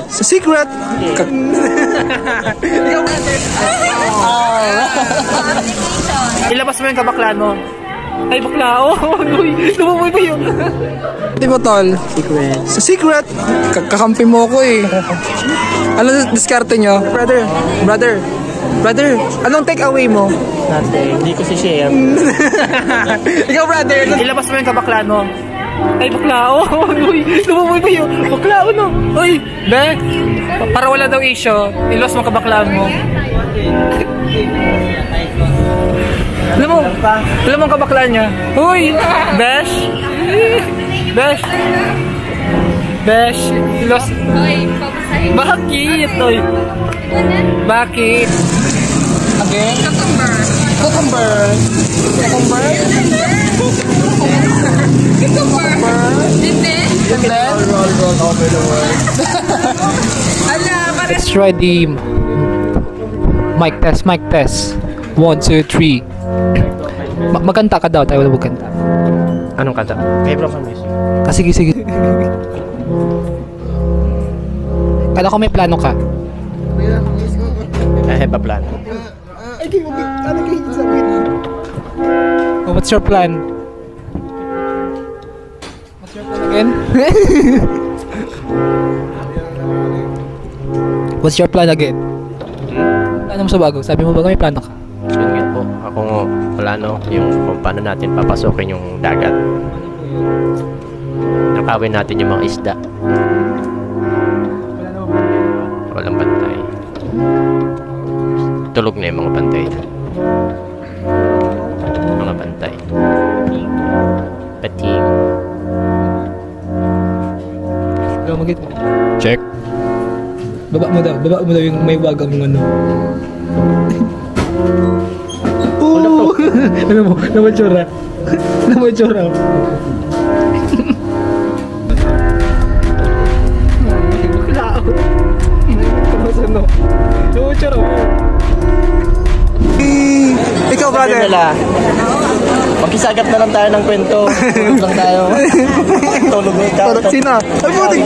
Sa secret? Ilabas mo yung kabaklaan mo. Ay, bakla. Lumumoy pa yun. Di ba, tol? Secret. Sa secret? Kakampi mo ko eh. Ano diskarte nyo? Brother, anong take away mo? Nothing. Hindi ko si share. Ikaw, brother. Ilabas mo yung kabaklaan mo. Ay, bakla. Lumumoy pa yun. Bakla, no. Uy, be. Para wala daw issue, ilabas mo kabaklaan mo. Alam mo ang kabaklaan niya. Uy, Besh. Ilabas. Bakit? Uy. Bakit? Again? Cucumber. Roll over the world. Let's try the mic test. 1, 2, 3. Magkanta ka daw, tayo wala magkanta. Anong kanta? Favorite ko music. Sige. Kala ko may plano ka. I have a plan. Oh, what's your plan? Again? What's your plan again? Ano mo sa bago? Sabi mo ba may plano ka? Yun nga po. Ako plano yung kung paano natin papasokin yung dagat. Nakawin natin yung mga isda. Walang bantay. Tulog na yung mga bantay. Mga bantay. Pating. Check. Baba mo daw yung may wagang ano. Ano mo? Namatsura. Ikaw, brother. Magkisagat na lang tayo ng kwento. Tulog lang tayo. Tulog na ikaw. Sino? Ay, buti.